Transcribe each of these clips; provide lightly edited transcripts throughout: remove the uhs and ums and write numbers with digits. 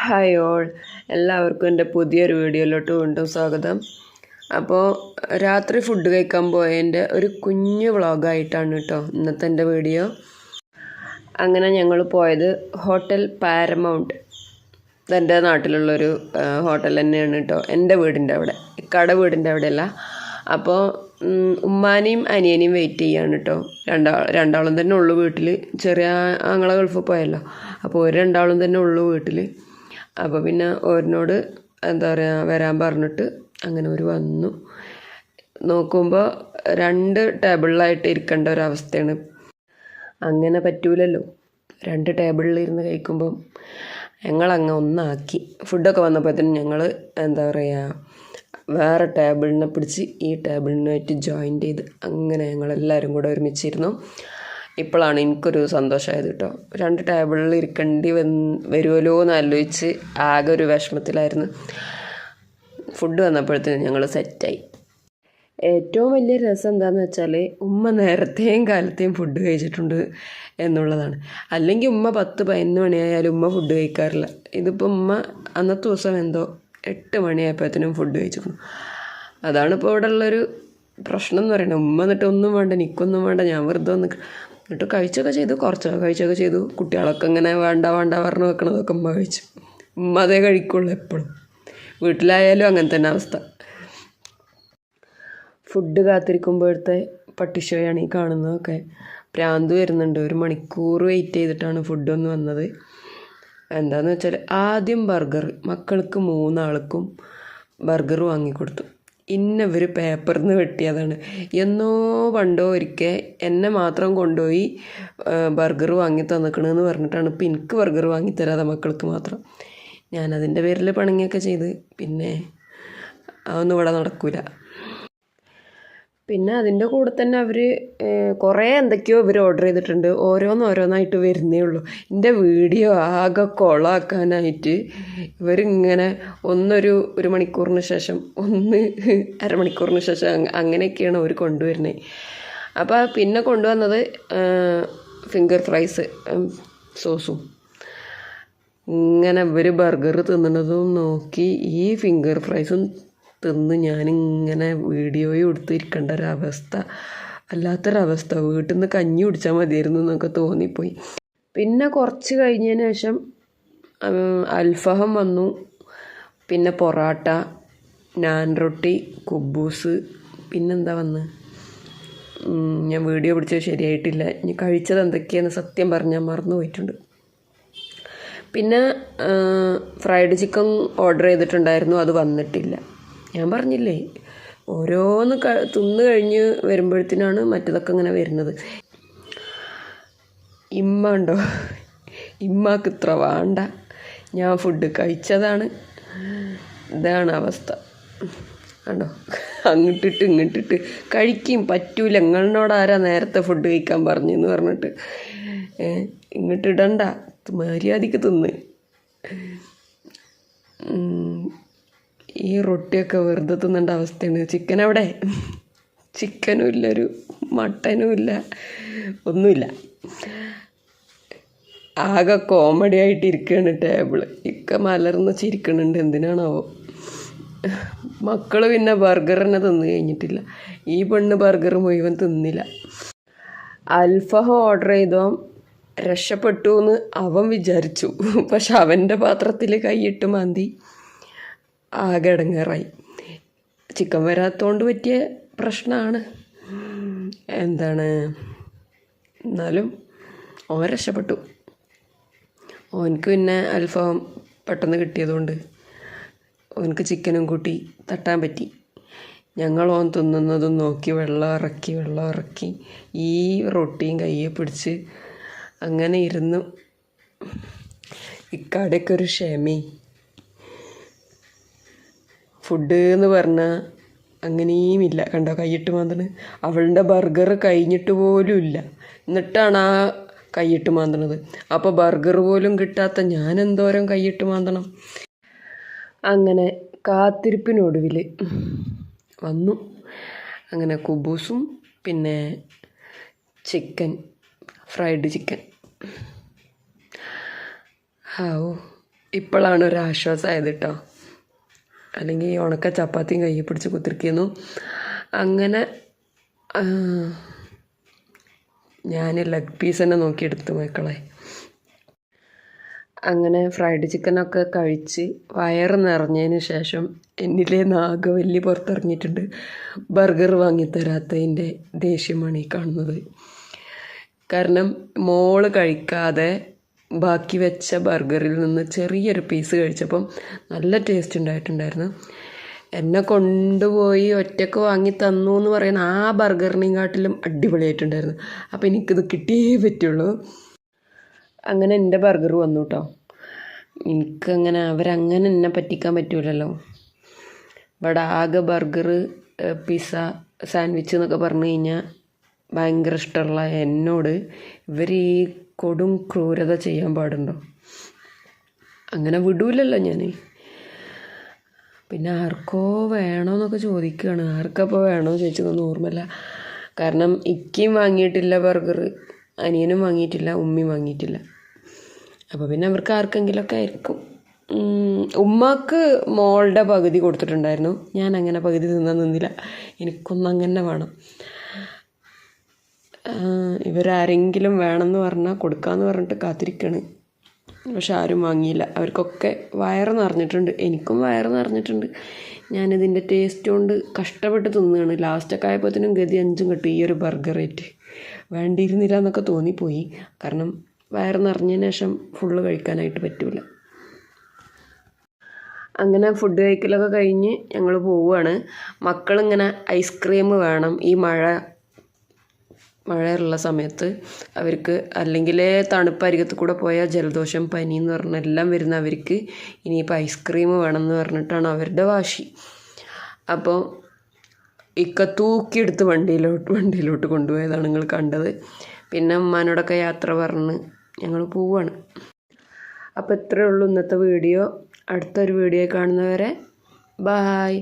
Hi all, എല്ലാവർക്കും എൻ്റെ പുതിയൊരു വീഡിയോയിലോട്ട് വീണ്ടും സ്വാഗതം. അപ്പോൾ രാത്രി ഫുഡ് കഴിക്കാൻ പോയതിൻ്റെ ഒരു കുഞ്ഞു വ്ളോഗായിട്ടാണ് കേട്ടോ ഇന്നത്തെ എൻ്റെ വീഡിയോ. അങ്ങനെ ഞങ്ങൾ പോയത് ഹോട്ടൽ പാരമൗണ്ട്. ഇതെൻ്റെ നാട്ടിലുള്ളൊരു ഹോട്ടൽ തന്നെയാണ് കേട്ടോ, എൻ്റെ വീടിൻ്റെ അവിടെ, ഇക്കാടെ വീടിൻ്റെ അവിടെയല്ല. അപ്പോൾ ഉമ്മാനെയും അനിയനെയും വെയിറ്റ് ചെയ്യാണ് കേട്ടോ. രണ്ടാളും തന്നെ ഉള്ളു വീട്ടിൽ. ചെറിയ ആങ്ങളെ ഗൾഫിൽ പോയല്ലോ, അപ്പോൾ രണ്ടാളും തന്നെ ഉള്ളു വീട്ടിൽ. അപ്പോൾ പിന്നെ ഓരോട് എന്താ പറയുക വരാൻ പറഞ്ഞിട്ട് അങ്ങനെ ഒരു വന്നു. നോക്കുമ്പോൾ 2 ടേബിളിലായിട്ട് ഇരിക്കേണ്ട ഒരവസ്ഥയാണ്. അങ്ങനെ പറ്റൂലല്ലോ, 2 ടേബിളിലിരുന്ന് കഴിക്കുമ്പം ഞങ്ങളങ്ങ് ഒന്നാക്കി. ഫുഡൊക്കെ വന്നപ്പോഴത്തേനും ഞങ്ങൾ എന്താ പറയുക വേറെ ടേബിളിനെ പിടിച്ച് ഈ ടേബിളിനായിട്ട് ജോയിൻ്റ് ചെയ്ത് അങ്ങനെ ഞങ്ങളെല്ലാവരും കൂടെ ഒരുമിച്ചിരുന്നു. ഇപ്പോഴാണ് എനിക്കൊരു സന്തോഷമായത് കേട്ടോ. 2 ടേബിളിൽ ഇരിക്കേണ്ടി വരുമല്ലോ എന്ന് ആലോചിച്ച് ആകെ ഒരു വിഷമത്തിലായിരുന്നു. ഫുഡ് വന്നപ്പോഴത്തേനും ഞങ്ങൾ സെറ്റായി. ഏറ്റവും വലിയ രസം എന്താണെന്ന് വെച്ചാൽ ഉമ്മ നേരത്തെയും കാലത്തെയും ഫുഡ് കഴിച്ചിട്ടുണ്ട് എന്നുള്ളതാണ്. അല്ലെങ്കിൽ ഉമ്മ 10-11 മണിയായാലും ഉമ്മ ഫുഡ് കഴിക്കാറില്ല. ഇതിപ്പോൾ ഉമ്മ അന്നത്തെ ദിവസം എന്തോ 8 മണിയായപ്പോഴത്തേനും ഫുഡ് കഴിച്ചിരുന്നു. അതാണ് ഇപ്പോൾ ഇവിടെ ഉള്ളൊരു പ്രശ്നം എന്ന് പറയുന്നത്. ഉമ്മ എന്നിട്ട് ഒന്നും വേണ്ട, എനിക്കൊന്നും വേണ്ട, ഞാൻ വെറുതെ എന്നിട്ട് കഴിച്ചൊക്കെ ചെയ്തു. കുട്ടികളൊക്കെ ഇങ്ങനെ വേണ്ട പറഞ്ഞു വെക്കണതൊക്കെ ഉമ്മ കഴിച്ചു. ഉമ്മ അതേ കഴിക്കുള്ളൂ എപ്പോഴും. വീട്ടിലായാലും അങ്ങനെ തന്നെ അവസ്ഥ. ഫുഡ് കാത്തിരിക്കുമ്പോഴത്തെ പട്ടിഷോയാണ് ഈ കാണുന്നതൊക്കെ. പ്രാന്ത് വരുന്നുണ്ട്. 1 മണിക്കൂർ വെയിറ്റ് ചെയ്തിട്ടാണ് ഫുഡൊന്ന് വന്നത്. എന്താണെന്ന് വെച്ചാൽ ആദ്യം ബർഗർ, മക്കൾക്ക് 3 ആൾക്കും ബർഗർ വാങ്ങിക്കൊടുത്തു. ഇന്നവർ പേപ്പറിൽ നിന്ന് വെട്ടിയതാണ്. എന്നോ പണ്ടോ ഒരിക്കൽ എന്നെ മാത്രം കൊണ്ടുപോയി ബർഗർ വാങ്ങി തന്നിക്കണമെന്ന് പറഞ്ഞിട്ടാണ് ഇപ്പോൾ എനിക്ക് ബർഗർ വാങ്ങിത്തരാതെ മക്കൾക്ക് മാത്രം. ഞാനതിൻ്റെ പേരിൽ പണിങ്ങൊക്കെ ചെയ്ത്. പിന്നെ അതൊന്നും ഇവിടെ നടക്കില്ല. പിന്നെ അതിൻ്റെ കൂടെ തന്നെ അവർ കുറേ എന്തൊക്കെയോ ഇവർ ഓർഡർ ചെയ്തിട്ടുണ്ട്. ഓരോന്നായിട്ട് വരുന്നേ ഉള്ളൂ. എൻ്റെ വീഡിയോ ആകെ കൊളാക്കാനായിട്ട് ഇവരിങ്ങനെ ഒരു മണിക്കൂറിന് ശേഷം, അരമണിക്കൂറിന് ശേഷം അങ്ങനെയൊക്കെയാണ് അവർ കൊണ്ടുവരുന്നത്. അപ്പോൾ പിന്നെ കൊണ്ടുവന്നത് ഫിംഗർ ഫ്രൈസ് സോസും. ഇങ്ങനെ ഇവർ ബർഗർ തിന്നണതും നോക്കി ഈ ഫിംഗർ ഫ്രൈസും തിന്ന് ഞാനിങ്ങനെ വീഡിയോയും എടുത്തിരിക്കേണ്ട ഒരവസ്ഥ, വല്ലാത്തൊരവസ്ഥ. വീട്ടിൽ നിന്ന് കഞ്ഞി കുടിച്ചാൽ മതിയായിരുന്നു എന്നൊക്കെ തോന്നിപ്പോയി. പിന്നെ കുറച്ച് കഴിഞ്ഞതിന് ശേഷം അൽഫഹം വന്നു. പിന്നെ പൊറാട്ട, നാൻ റൊട്ടി, കുബൂസ്, പിന്നെന്താ ഞാൻ വീഡിയോ പിടിച്ചത് ശരിയായിട്ടില്ല. ഇനി കഴിച്ചത് എന്തൊക്കെയാണെന്ന് സത്യം പറഞ്ഞാൽ മറന്നു പോയിട്ടുണ്ട്. പിന്നെ ഫ്രൈഡ് ചിക്കൻ ഓർഡർ ചെയ്തിട്ടുണ്ടായിരുന്നു, അത് വന്നിട്ടില്ല. ഞാൻ പറഞ്ഞില്ലേ, ഓരോന്ന് തിന്ന് കഴിഞ്ഞ് വരുമ്പോഴത്തേനാണ് മറ്റതൊക്കെ ഇങ്ങനെ വരുന്നത്. ഇമ്മ ഉണ്ടോ, ഇമ്മക്ക് ഇത്ര വേണ്ട. ഞാൻ ഫുഡ് കഴിച്ചതാണ്, ഇതാണ് അവസ്ഥ കണ്ടോ. അങ്ങോട്ടിട്ട് ഇങ്ങോട്ടിട്ട് കഴിക്കും, പറ്റൂല. നിങ്ങളോട് ആരാ നേരത്തെ ഫുഡ് കഴിക്കാൻ പറഞ്ഞെന്ന് പറഞ്ഞിട്ട് ഇങ്ങോട്ടിടണ്ട, മര്യാദയ്ക്ക് തിന്ന്. ഈ റൊട്ടിയൊക്കെ വെറുതെ തിന്നേണ്ട അവസ്ഥയാണ്. ചിക്കൻ അവിടെ, ചിക്കനും ഇല്ല, ഒരു മട്ടനും ഇല്ല, ഒന്നുമില്ല. ആകെ കോമഡി ആയിട്ട് ഇരിക്കുകയാണ് ടേബിള്. ഇക്ക മലർന്ന് ചിരിക്കണുണ്ട്, എന്തിനാണാവോ. മക്കൾ പിന്നെ ബർഗർ തന്നെ തിന്ന് കഴിഞ്ഞിട്ടില്ല. ഈ പെണ്ണ് ബർഗർ മുഴുവൻ തിന്നില്ല. അൽഫഹം ഓർഡർ ചെയ്തോ രക്ഷപ്പെട്ടു എന്ന് അവൻ വിചാരിച്ചു. പക്ഷെ അവൻ്റെ പാത്രത്തിൽ കൈയിട്ട് മാന്തി ആകെ ഇടങ്ങേറായി. ചിക്കൻ വരാത്തതുകൊണ്ട് പറ്റിയ പ്രശ്നമാണ്. എന്നാലും ഓൻ രക്ഷപ്പെട്ടു. ഓനക്ക് പിന്നെ അൽഫാം പെട്ടെന്ന് കിട്ടിയതുകൊണ്ട് ഓനക്ക് ചിക്കനും കൂട്ടി തട്ടാൻ പറ്റി. ഞങ്ങൾ ഓൻ തിന്നുന്നതും നോക്കി വെള്ളം ഇറക്കി ഈ റൊട്ടിയും കയ്യെ പിടിച്ച് അങ്ങനെ ഇരുന്നു. ഇക്കാടെയൊക്കെ ഒരു ക്ഷമേ. ഫുഡ് എന്ന് പറഞ്ഞാൽ അങ്ങനെയുമില്ല. കണ്ടോ കൈയിട്ട് മാന്തണ്. അവളുടെ ബർഗർ കഴിഞ്ഞിട്ട് പോലും ഇല്ല, എന്നിട്ടാണ് ആ കൈയിട്ട് മാന്തണത്. അപ്പോൾ ബർഗർ പോലും കിട്ടാത്ത ഞാൻ എന്തോരം കൈയിട്ട് മാന്തണം. അങ്ങനെ കാത്തിരിപ്പിനൊടുവിൽ വന്നു. അങ്ങനെ കുബൂസും പിന്നെ ഫ്രൈഡ് ചിക്കൻ. ഇപ്പോഴാണ് ഒരു ആശ്വാസമായത് കേട്ടോ. അല്ലെങ്കിൽ ഈ ഉണക്ക ചപ്പാത്തിയും കയ്യിൽ പിടിച്ച് കുത്തിരിക്കുന്നു. അങ്ങനെ ഞാൻ ലെഗ് പീസ് തന്നെ നോക്കിയെടുത്തു മക്കളെ. അങ്ങനെ ഫ്രൈഡ് ചിക്കനൊക്കെ കഴിച്ച് വയറ് നിറഞ്ഞതിന് ശേഷം എന്നിലെ നാഗവല്ലി പുറത്തിറങ്ങിയിട്ടുണ്ട്. ബർഗർ വാങ്ങിത്തരാത്തതിൻ്റെ ദേഷ്യമാണ് ഈ കാണുന്നത്. കാരണം മോള് കഴിക്കാതെ ബാക്കി വെച്ച ബർഗറിൽ നിന്ന് ചെറിയൊരു പീസ് കഴിച്ചപ്പം നല്ല ടേസ്റ്റ് ഉണ്ടായിട്ടുണ്ടായിരുന്നു. എന്നെ കൊണ്ടുപോയി ഒറ്റയ്ക്ക് വാങ്ങി തന്നു എന്ന് പറയുന്ന ആ ബർഗറിനെയും കാട്ടിലും അടിപൊളിയായിട്ടുണ്ടായിരുന്നു. അപ്പോൾ എനിക്കിത് കിട്ടിയേ പറ്റുള്ളൂ. അങ്ങനെ എൻ്റെ ബർഗർ വന്നു കേട്ടോ. എനിക്കങ്ങനെ അവരങ്ങനെ എന്നെ പറ്റിക്കാൻ പറ്റൂലല്ലോ. ഇവിടെ ആകെ ബർഗർ, പിസ്സ, സാൻഡ്വിച്ച് എന്നൊക്കെ പറഞ്ഞു കഴിഞ്ഞാൽ ഭയങ്കര ഇഷ്ടമുള്ള എന്നോട് ഇവർ ഈ കൊടും ക്രൂരത ചെയ്യാൻ പാടുണ്ടോ? അങ്ങനെ വിടൂലല്ലോ ഞാൻ. പിന്നെ ആർക്കോ വേണമെന്നൊക്കെ ചോദിക്കുകയാണ്. ആർക്കപ്പോൾ വേണമെന്ന് ചോദിച്ചതൊന്നും ഓർമ്മയില്ല. കാരണം ഇക്കയും വാങ്ങിയിട്ടില്ല ബർഗർ, അനിയനും വാങ്ങിയിട്ടില്ല, ഉമ്മയും വാങ്ങിയിട്ടില്ല. അപ്പോൾ പിന്നെ അവർക്ക് ആർക്കെങ്കിലുമൊക്കെ ആയിരിക്കും. ഉമ്മാക്ക് മോളുടെ പകുതി കൊടുത്തിട്ടുണ്ടായിരുന്നു. ഞാൻ അങ്ങനെ പകുതി തിന്നാൻ നിന്നില്ല. എനിക്കൊന്നും അങ്ങനെ വേണം. ഇവരാരെങ്കിലും വേണമെന്ന് പറഞ്ഞാൽ കൊടുക്കാമെന്ന് പറഞ്ഞിട്ട് കാത്തിരിക്കുകയാണ്. പക്ഷെ ആരും വാങ്ങിയില്ല. അവർക്കൊക്കെ വയറ് നിറഞ്ഞിട്ടുണ്ട്. എനിക്കും വയറ് നിറഞ്ഞിട്ടുണ്ട്. ഞാനിതിൻ്റെ ടേസ്റ്റ് കൊണ്ട് കഷ്ടപ്പെട്ട് തിന്നുകയാണ്. ലാസ്റ്റൊക്കെ ആയപ്പോഴത്തേനും ഗതി 5 കിട്ടും ഈ ഒരു ബർഗർ റേറ്റ്. വേണ്ടിയിരുന്നില്ല എന്നൊക്കെ തോന്നിപ്പോയി. കാരണം വയറ് നിറഞ്ഞതിന് ശേഷം ഫുള്ള് കഴിക്കാനായിട്ട് പറ്റില്ല. അങ്ങനെ ഫുഡ് കഴിക്കലൊക്കെ കഴിഞ്ഞ് ഞങ്ങൾ പോവുകയാണ്. മക്കളിങ്ങനെ ഐസ്ക്രീം വേണം. ഈ മഴയുള്ള സമയത്ത് അവർക്ക്, അല്ലെങ്കിൽ തണുപ്പരികത്ത് കൂടെ പോയാൽ ജലദോഷം, പനി എന്ന് പറഞ്ഞ എല്ലാം വരുന്ന അവർക്ക് ഇനിയിപ്പോൾ ഐസ്ക്രീം വേണമെന്ന് പറഞ്ഞിട്ടാണ് അവരുടെ വാശി. അപ്പോൾ ഇക്ക തൂക്കിയെടുത്ത് വണ്ടിയിലോട്ട് കൊണ്ടുപോയതാണ് നിങ്ങൾ കണ്ടത്. പിന്നെ ഉമ്മാനോടൊക്കെ യാത്ര പറഞ്ഞ് ഞങ്ങൾ പോവുകയാണ്. അപ്പോൾ ഇത്രയേ ഉള്ളൂ ഇന്നത്തെ വീഡിയോ. അടുത്തൊരു വീഡിയോ കാണുന്നവരെ ബായ്.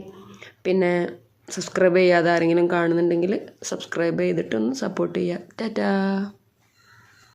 പിന്നെ സബ്സ്ക്രൈബ് ചെയ്യാതെ ആരെങ്കിലും കാണുന്നുണ്ടെങ്കിൽ സബ്സ്ക്രൈബ് ചെയ്തിട്ടൊന്ന് സപ്പോർട്ട് ചെയ്യുക. ടാറ്റാ.